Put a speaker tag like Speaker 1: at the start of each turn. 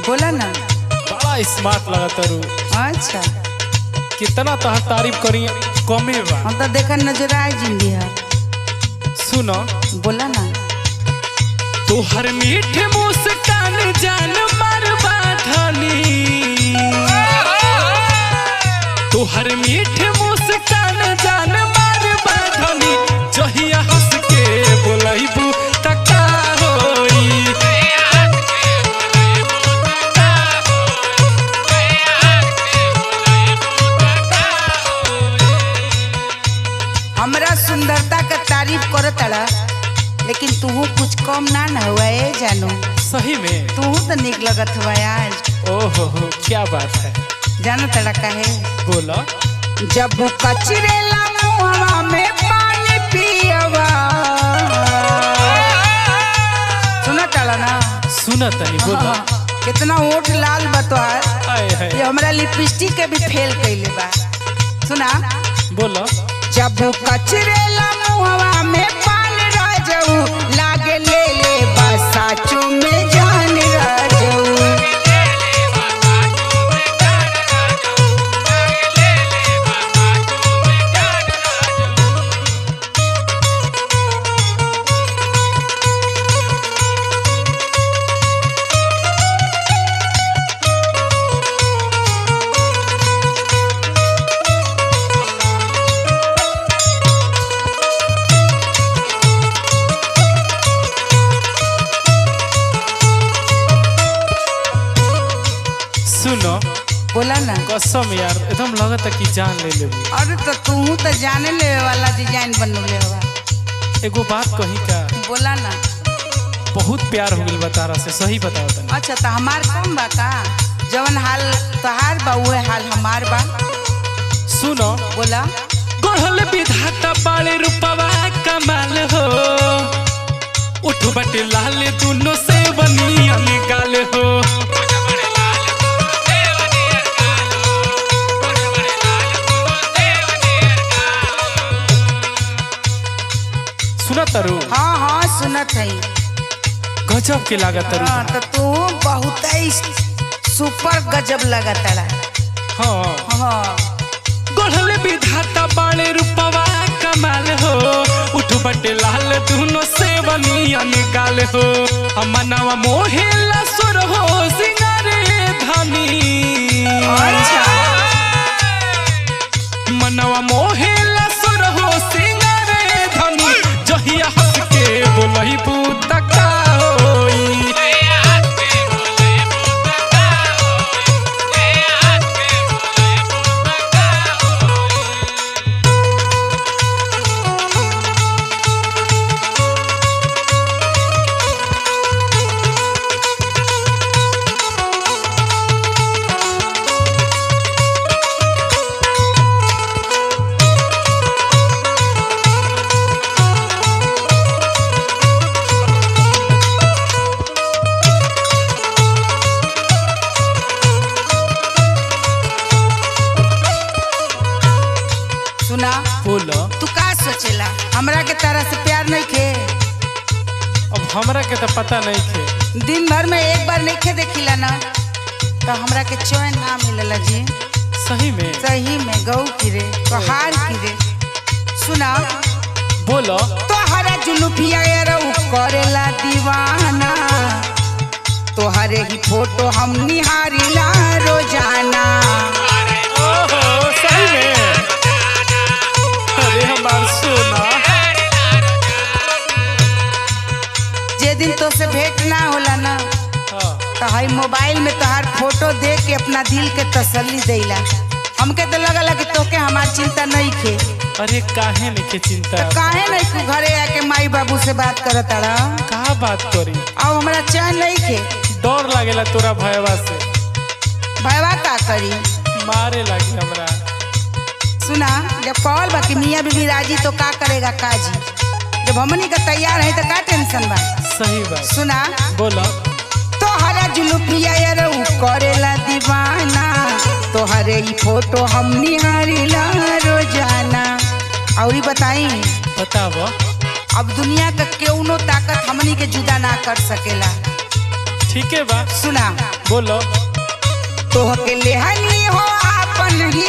Speaker 1: बोला ना।
Speaker 2: बड़ा स्मार्ट लगा तारू।
Speaker 1: अच्छा
Speaker 2: कितना तोहर तारीफ करी कमे बा।
Speaker 1: हम तो देखा नजर आए जिंदगी है।
Speaker 2: सुनो
Speaker 1: बोला ना।
Speaker 2: तोहर मीठ मुस्कान जान मारबा धनी, तोहर मीठ मुस्कान जान मारबा धनी, जहिया हंस के बोलैबू त का होई।
Speaker 1: हमरा सुंदरता का तारीफ करतड़ा, लेकिन तू कुछ कम ना हुआ है जानू।
Speaker 2: सही में
Speaker 1: तू तो निक लगत हुआ आज।
Speaker 2: ओहो क्या बात है।
Speaker 1: जानो तड़ा काहे?
Speaker 2: बोला।
Speaker 1: जब कचरेला मुहवा में पानी पियवा। सुना तड़ा ना?
Speaker 2: सुना तनी बोला।
Speaker 1: कितना होठ लाल बतवार।
Speaker 2: हाय हाय।
Speaker 1: ये हमरा लिपस्टिक के भी फेल कइले बा। सुना?
Speaker 2: बोला।
Speaker 1: जब कचरेला मुहवा में पान राजऊ, लागे ले ले बसाचू में जान राजऊ।
Speaker 2: सुनो
Speaker 1: बोला ना।
Speaker 2: कसम यार एकदम लगता कि जान ले लेबू।
Speaker 1: अरे तो तू तो जाने ले वाला डिजाइन बनले हवा।
Speaker 2: एगो बात कही का।
Speaker 1: बोला ना।
Speaker 2: बहुत प्यार हो गइल बा तारा से, सही बताओ तनी।
Speaker 1: अच्छा तो हमार कम बा का? जवन हाल तहार बा उहे हाल हमार बा।
Speaker 2: सुनो
Speaker 1: बोला।
Speaker 2: गढ़ल विधाता बाले रूपवा कमाल हो, उठ बटे लाल दुनो से बनियन गाल हो। सुना तारू।
Speaker 1: हाँ हाँ सुनत है।
Speaker 2: गजब के लागत तारू।
Speaker 1: हाँ तो तू बहुत ही सुपर गजब लगता।
Speaker 2: हाँ
Speaker 1: हाँ
Speaker 2: गढ़ल विधाता बाले रूपवा कमाल हो, उठ बटे लाल दुनो से बनियन गाल हो। मनवा मोहेला सुर हो सिंगारे धनी,
Speaker 1: अच्छा
Speaker 2: मनवा मोहेला सुर हो सिंगारे धनी, जहिया हंस के बोलैबू त का होई।
Speaker 1: सुना।
Speaker 2: बोलो।
Speaker 1: तू का सोचेला हमरा के तरह से प्यार नहीं खे?
Speaker 2: अब हमरा के तो पता नहीं थे।
Speaker 1: दिन भर में एक बार नहीं खे देखिला ना, तो हमरा के चैन ना मिलेला जी।
Speaker 2: सही में।
Speaker 1: सही में गौ की रे पहाड़ की रे। सुना।
Speaker 2: बोलो।
Speaker 1: तोहरा जुलुफिया उ करेला दीवाना, तोहरे ही फोटो हम निहारिला रोजाना।
Speaker 2: ओहो सही में। अरे हमार सोना।
Speaker 1: जे दिन तो से भेंट ना होला ना,
Speaker 2: हाँ।
Speaker 1: तो हई मोबाइल में तोहार फोटो देख के अपना दिल के तसल्ली देला। हमके तो लगला कि तोके हमार चिंता नहीं खे।
Speaker 2: अरे काहे नहीं के चिंता।
Speaker 1: तो काहे नहीं तू घरे आके माई बाबू से बात करत अड़ा?
Speaker 2: का बात करी।
Speaker 1: अब हमरा चैन नहीं खे।
Speaker 2: डर लागेला तोरा भयवा से।
Speaker 1: भयवा का करी?
Speaker 2: मारे लगी हमरा।
Speaker 1: सुना। जब कहल बा कि मियाँ बीबी राजी तो का करेगा काजी। जब हमनी का तैयार है तो का टेंशन बा?
Speaker 2: सही बात।
Speaker 1: सुना।
Speaker 2: बोलो।
Speaker 1: तोहरा जुलुफिया उ करेला दीवाना, तोहरे ही फोटो हम निहारिला रोजाना। और बताई।
Speaker 2: बताओ।
Speaker 1: अब दुनिया का केउनो ताकत हमनी के जुदा ना कर सकेला।
Speaker 2: ठीक है बा
Speaker 1: सुना
Speaker 2: बोलो।
Speaker 1: तोहके लेहनी हो आपन ही